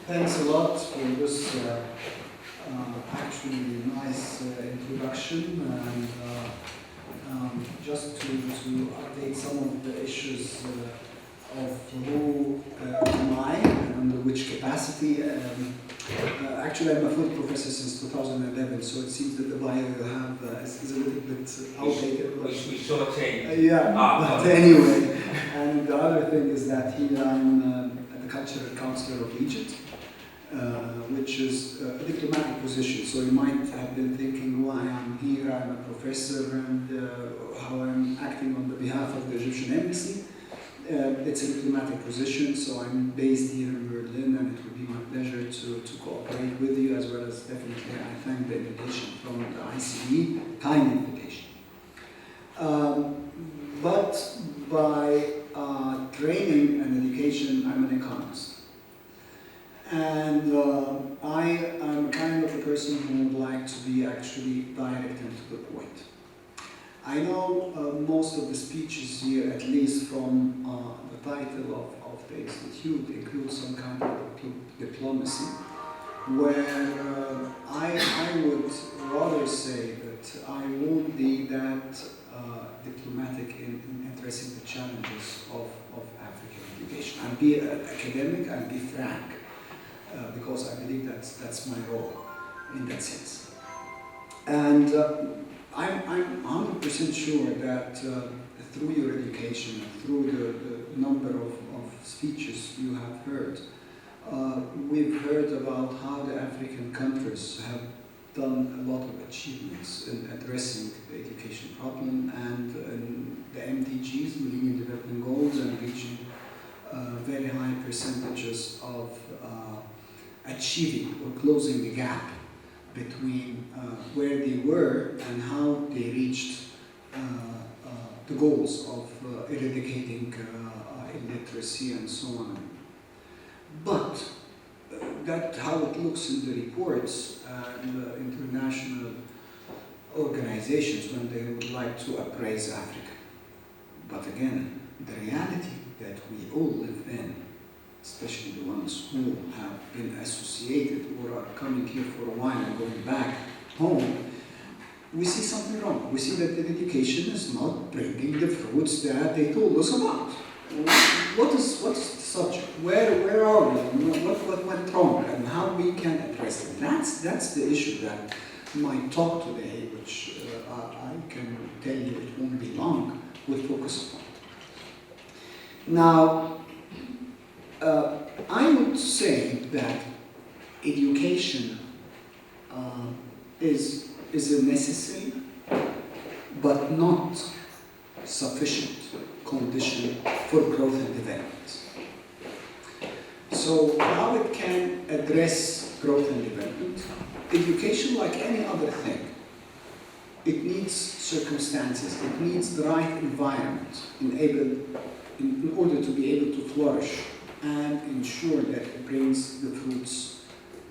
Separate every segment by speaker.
Speaker 1: Thanks a lot for this actually nice introduction, and just to update some of the issues of who am I and under which capacity. Actually, I'm a full professor since 2011, so it seems that the bio you have is a little bit outdated.
Speaker 2: We sort of change.
Speaker 1: Yeah, but anyway. And the other thing is that here I'm the cultural counsellor of Egypt, which is a diplomatic position. So you might have been thinking why I'm here, I'm a professor, and how I'm acting on the behalf of the Egyptian embassy. It's a diplomatic position, so I'm based here in Berlin, and it would be my pleasure to cooperate with you, as well as definitely I thank the invitation from the ICE, kind invitation. But by training and education, I'm an economist. And I am kind of a person who would like to be actually direct and to the point. I know most of the speeches here, at least from the title of the institute, include some kind of diplomacy, where I would rather say that I won't be that diplomatic in addressing the challenges of African education. I'll be an academic, I'll be frank, because I believe that's my role in that sense. And I'm 100% sure that through your education, through the number of speeches you have heard, we've heard about how the African countries have done a lot of achievements in addressing the education problem and in the MDGs, Millennium Development Goals, and reaching very high percentages of achieving or closing the gap between where they were and how they reached the goals of eradicating illiteracy and so on. But that's how it looks in the reports and international organizations when they would like to appraise Africa. But again, the reality that we all live in, especially the ones who have been associated or are coming here for a while and going back home, we see something wrong. We see that the education is not bringing the fruits that they told us about. What's the subject? Where are we? What went wrong? And how we can address it? That's the issue that my talk today, which I can tell you it won't be long, will focus upon. Now, I would say that education is a necessary but not sufficient condition for growth and development. So how it can address growth and development? Education, like any other thing, it needs circumstances, it needs the right environment in order to be able to flourish and ensure that it brings the fruits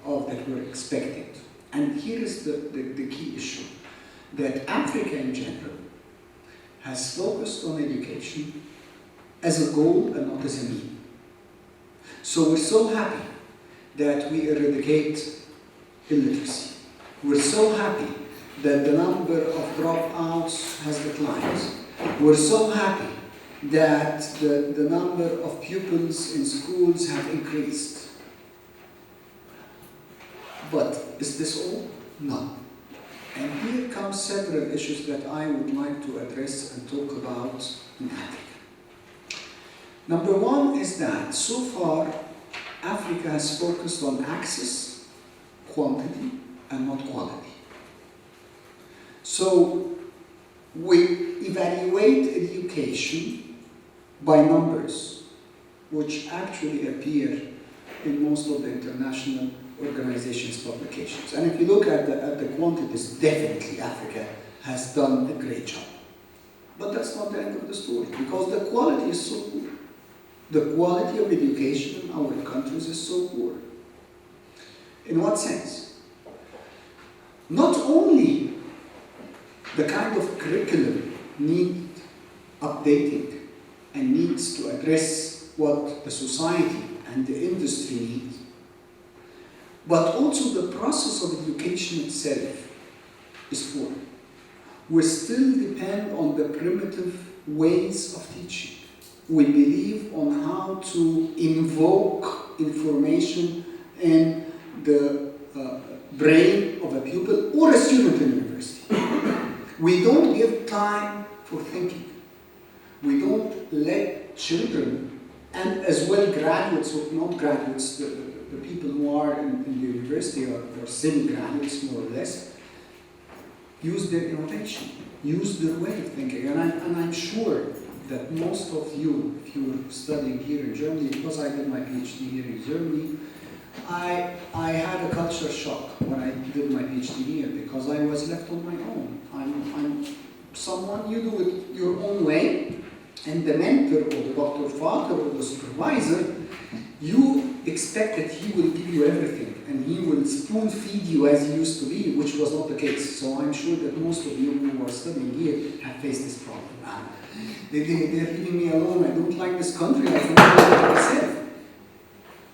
Speaker 1: that we're expecting. And here is the key issue, that Africa in general has focused on education as a goal and not as a mean. So we're so happy that we eradicate illiteracy. We're so happy that the number of dropouts has declined. We're so happy that the number of pupils in schools have increased. But is this all? No. And here come several issues that I would like to address and talk about in Africa. Number one is that so far Africa has focused on access, quantity, and not quality. So we evaluate education by numbers, which actually appear in most of the international organizations' publications. And if you look at the quantities, definitely Africa has done a great job. But that's not the end of the story, because the quality is so poor. The quality of education in our countries is so poor. In what sense? Not only the kind of curriculum need updating and needs to address what the society and the industry need, but also the process of education itself is poor. We still depend on the primitive ways of teaching. We believe on how to invoke information in the brain of a pupil or a student in university. We don't give time for thinking. We don't let children, and as well graduates or non-graduates, the people who are in the university or semi-graduates more or less, use their innovation, use their way of thinking. And I'm sure that most of you, if you were studying here in Germany, because I did my PhD here in Germany, I had a culture shock when I did my PhD here because I was left on my own. I'm someone, you do it your own way, and the mentor or the Dr. Father or the supervisor, you expect that he will give you everything and he will spoon feed you as he used to be, which was not the case. So I'm sure that most of you who are studying here have faced this problem. They're leaving me alone, I don't like this country, I think about myself.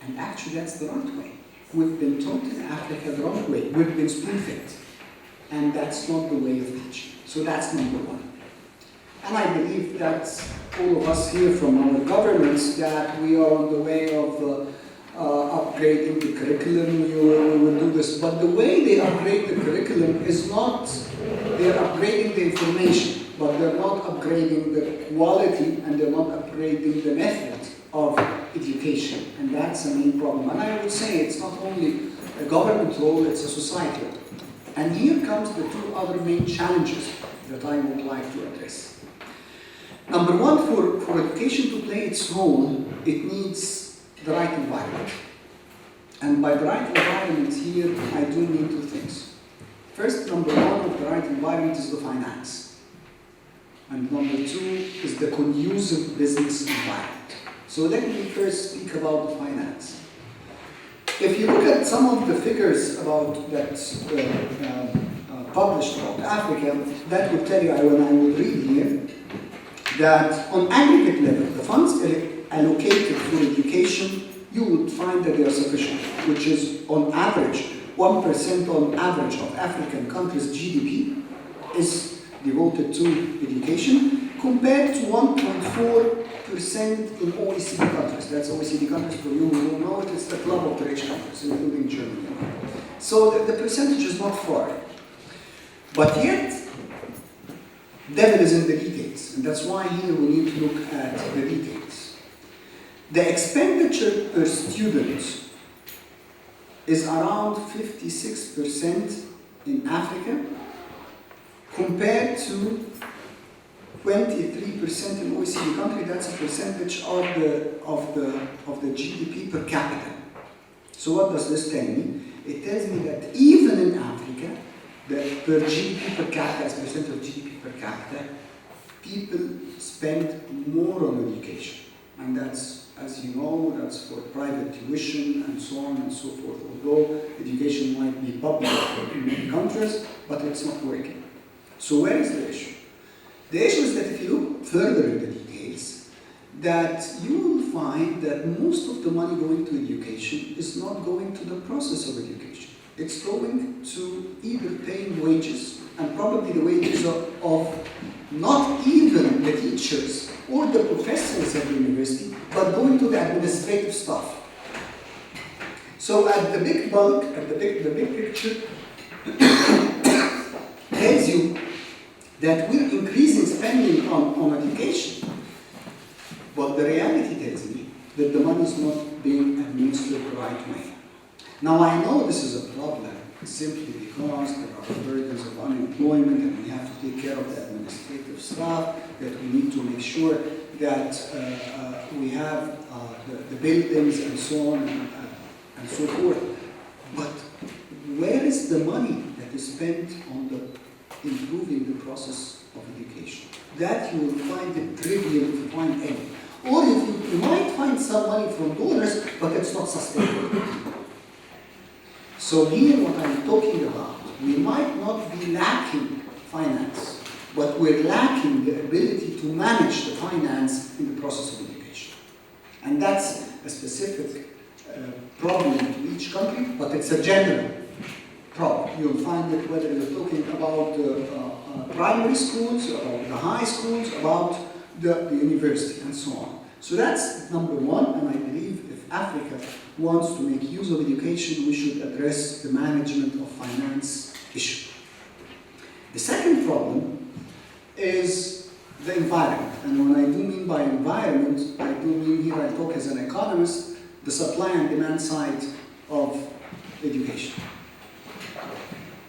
Speaker 1: And actually that's the right way. We've been taught in Africa the wrong way. We've been spoon-fed. And that's not the way of teaching. So that's number one. And I believe that all of us here from our governments, that we are on the way of upgrading the curriculum. We will do this. But the way they upgrade the curriculum is not, they're upgrading the information, but they're not upgrading the quality and they're not upgrading the method of education. And that's the main problem. And I would say it's not only a government role, it's a society role. And here comes the two other main challenges that I would like to address. Number one, for education to play its role, it needs the right environment. And by the right environment here, I do mean two things. First, number one of the right environment is the finance. And number two is the conducive business environment. So let me first speak about the finance. If you look at some of the figures about that published about Africa, that would tell you, when I would read here, that on aggregate level, the funds allocated for education, you would find that they are sufficient, which is on average, 1% on average of African countries' GDP is devoted to education, compared to 1.4% in OECD countries. That's OECD countries, for you who don't know it, it's the club of the rich countries, including Germany. So the percentage is not far. But yet, devil is in the details, and that's why here we need to look at the details. The expenditure per student is around 56% in Africa, compared to 23% in OECD country. That's a percentage of the GDP per capita. So what does this tell me? It tells me that even in Africa, the per GDP per capita, as percent of GDP per capita, people spend more on education. And that's, as you know, that's for private tuition and so on and so forth. Although education might be public in many countries, but it's not working. So where is the issue? The issue is that if you look further in the details, that you will find that most of the money going to education is not going to the process of education. It's going to either paying wages, and probably the wages of not even the teachers or the professors at the university, but going to the administrative staff. So at the big bulk, at the big picture, tells you that we're increasing spending on education, but the reality tells me that the money is not being administered the right way. Now I know this is a problem simply because there are burdens of unemployment and we have to take care of the administrative staff, that we need to make sure that we have the buildings and so on and so forth. But where is the money that is spent on improving the process of education? That you will find it trivial if you find any. Or if you might find some money from donors, but it's not sustainable. So here what I'm talking about, we might not be lacking finance, but we're lacking the ability to manage the finance in the process of education. And that's a specific problem to each each country, but it's a general problem. You'll find it whether you're talking about the primary schools, about the high schools, about the university, and so on. So that's number one, and I believe if Africa wants to make use of education, we should address the management of finance issue. The second problem is the environment. And when I do mean by environment, I do mean here I talk as an economist, the supply and demand side of education.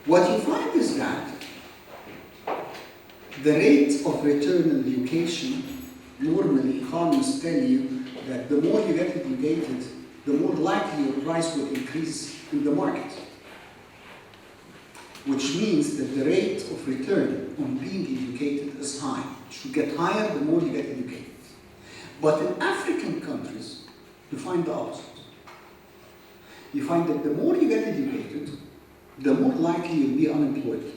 Speaker 1: What you find is that the rate of return on education, normally economists tell you that the more you get educated, the more likely your price will increase in the market. Which means that the rate of return on being educated is high. It should get higher the more you get educated. But in African countries, you find the opposite. You find that the more you get educated, the more likely you'll be unemployed.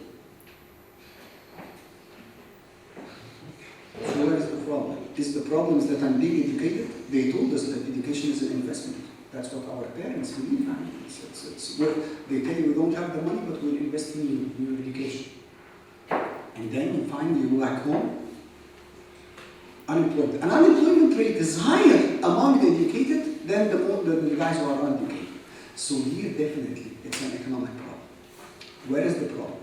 Speaker 1: So where is the problem? Is the problem is that I'm being educated? They told us that education is an investment. That's what our parents believe. They tell you we don't have the money, but we'll invest in your education. And then you find you back home, unemployed. An unemployment rate is higher among the educated than the guys who are uneducated. So here, definitely, it's an economic problem. Where is the problem?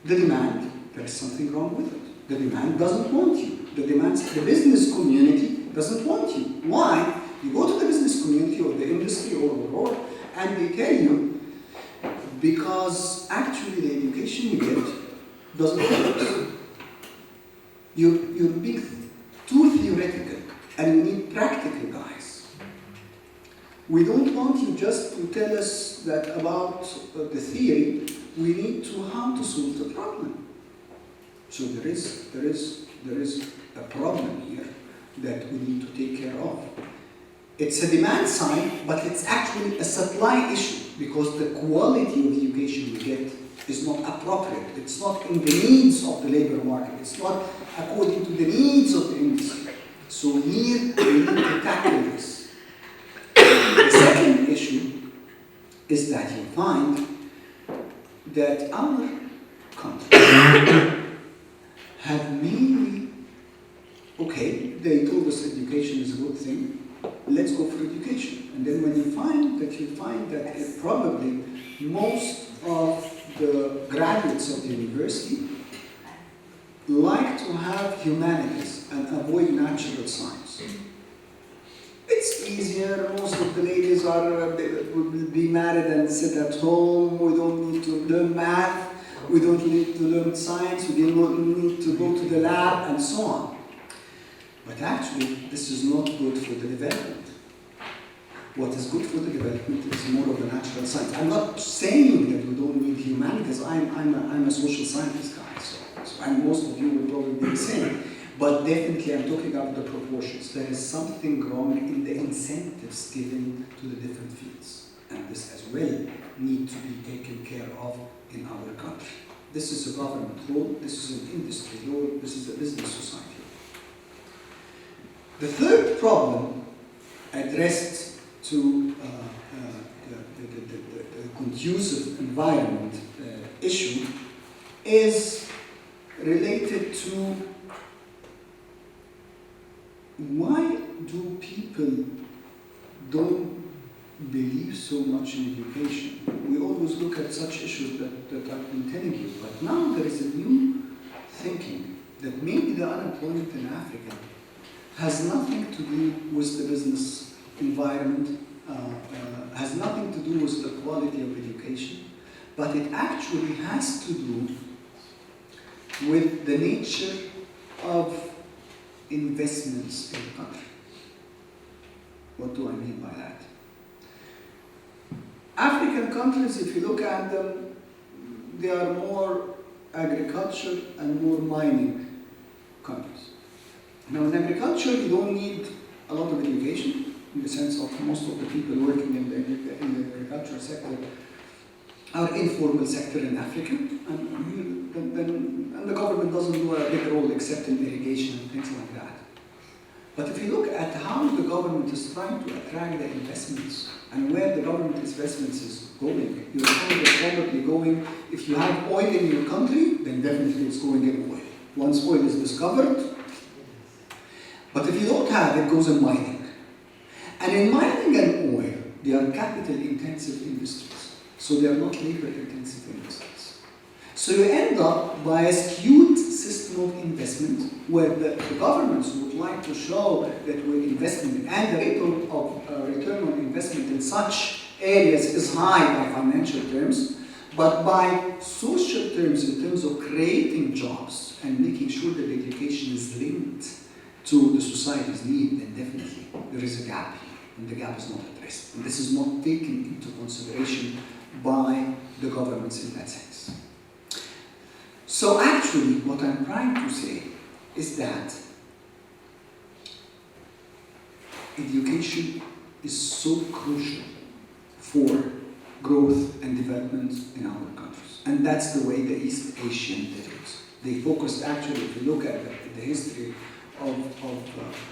Speaker 1: The demand, there is something wrong with it. The demand doesn't want you. The business community doesn't want you. Why? You go to the business community or the industry or and they tell you, because actually the education you get doesn't work. You're being too theoretical and you need practical guys. We don't want you just to tell us that about the theory, we need to how to solve the problem. So there is a problem here that we need to take care of. It's a demand side, but it's actually a supply issue because the quality of education we get is not appropriate. It's not in the needs of the labor market. It's not according to the needs of the industry. So here we need to tackle this. The second issue is that you find that our countries have mainly, okay, they told us education is a good thing, let's go for education. And then when you find that probably most of the graduates of the university like to have humanities and avoid natural science. It's easier, most of the ladies will be married and sit at home, we don't need to learn math, we don't need to learn science, we don't need to go to the lab and so on. But actually, this is not good for the development. What is good for the development is more of a natural science. I'm not saying that we don't need humanities. I'm a social scientist guy, and most of you will probably be the same. But definitely, I'm talking about the proportions. There is something wrong in the incentives given to the different fields, and this as well need to be taken care of in our country. This is a government role. This is an industry role. This is a business society. The third problem addressed to the conducive environment issue is related to why do people don't believe so much in education? We always look at such issues that I've been telling you, but now there is a new thinking that maybe the unemployment in Africa has nothing to do with the business environment, has nothing to do with the quality of education, but it actually has to do with the nature of investments in the country. What do I mean by that? African countries, if you look at them, they are more agriculture and more mining countries. Now in agriculture, you don't need a lot of education, in the sense of most of the people working in the agricultural sector are informal sector in Africa, and the government doesn't do a big role except in irrigation and things like that. But if you look at how the government is trying to attract the investments and where the government investments is going. Your economy is probably going, if you have oil in your country, then definitely it's going in oil. Once oil is discovered, but if you don't have it, it goes in mining. And in mining and oil, they are capital-intensive industries, so they are not labor-intensive industries. So you end up by a skewed system of investment where the governments would like to show that we're investing and the rate of return on investment in such areas is high by financial terms, but by social terms, in terms of creating jobs and making sure that education is linked to the society's need, then definitely there is a gap here, and the gap is not addressed. And this is not taken into consideration by the governments in that sense. So actually, what I'm trying to say is that education is so crucial for growth and development in our countries. And that's the way the East Asian did it. They focused actually, if you look at the history of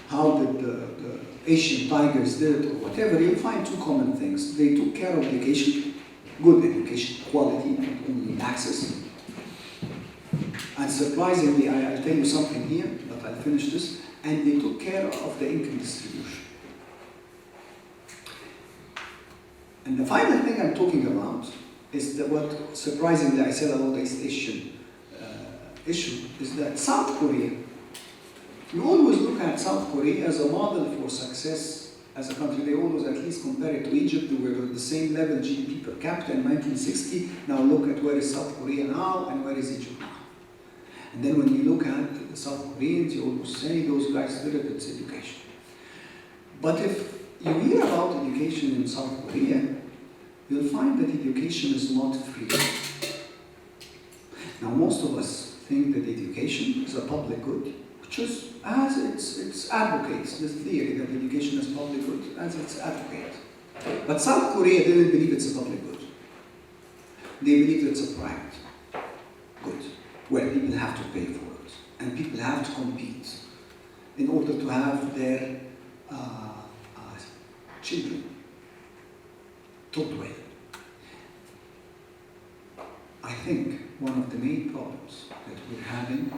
Speaker 1: how the Asian tigers did it or whatever, you'll find two common things. They took care of education, good education, quality, not only access. And surprisingly, I'll tell you something here, but I'll finish this, and they took care of the income distribution. And the final thing I'm talking about is that what surprisingly I said about the East Asian issue is that South Korea, you always look at South Korea as a model for success as a country. They always at least compare it to Egypt, who were at the same level GDP per capita in 1960. Now look at where is South Korea now and where is Egypt now. And then when you look at the South Koreans, you always say those guys did it, it's education. But if you hear about education in South Korea, you'll find that education is not free. Now most of us think that education is a public good, which is, as its advocates, this theory that education is public good, as its advocate. But South Korea didn't believe it's a public good. They believe it's a private good, where people have to pay for it, and people have to compete in order to have their children taught well. I think one of the main problems that we're having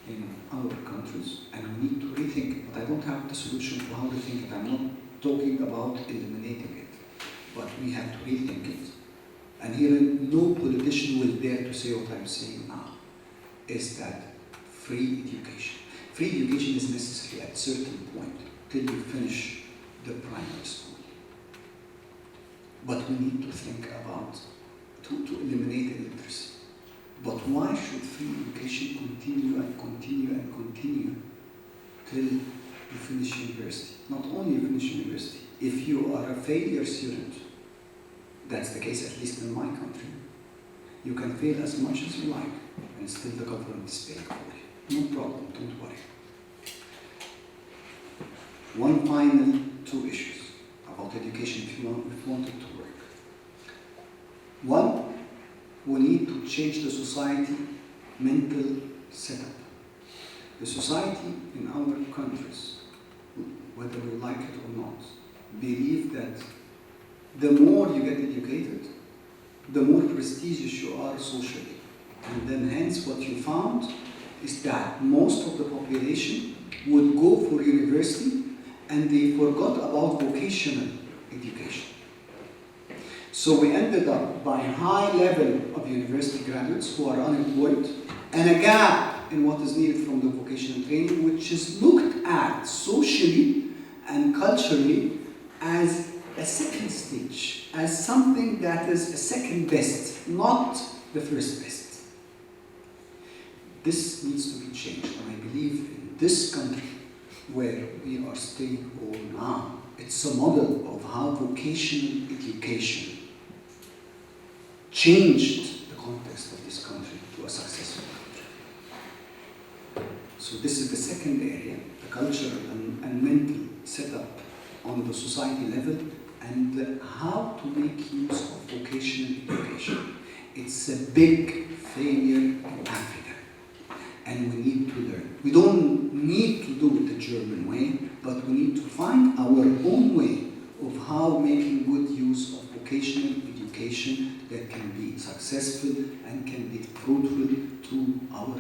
Speaker 1: in our countries, and we need to rethink it, but I don't have the solution for how to think it. I'm not talking about eliminating it, but we have to rethink it. And here, no politician will dare to say what I'm saying now, is that free education. Free education is necessary at a certain point, till you finish the primary school. But we need to think about, to eliminate illiteracy. But why should free education continue and continue and continue till you finish university? Not only you finish university, if you are a failure student, that's the case at least in my country, you can fail as much as you like, and still the government is paying for it. No problem, don't worry. One final two issues about education if you want it to work. One, we need to change the society mental setup. The society in our countries, whether we like it or not, believe that the more you get educated, the more prestigious you are socially. And then hence what you found is that most of the population would go for university and they forgot about vocational education. So we ended up by a high level of university graduates who are unemployed and a gap in what is needed from the vocational training, which is looked at socially and culturally as a second stage, as something that is a second best, not the first best. This needs to be changed, and I believe in this country where we are staying all now, it's a model of how vocational education changed the context of this country to a successful country. So this is the second area, the cultural and mental setup on the society level, and how to make use of vocational education. It's a big failure in Africa, and we need to learn. We don't need to do it the German way, but we need to find our own way of how making good use of vocational education that can be successful and can be fruitful to our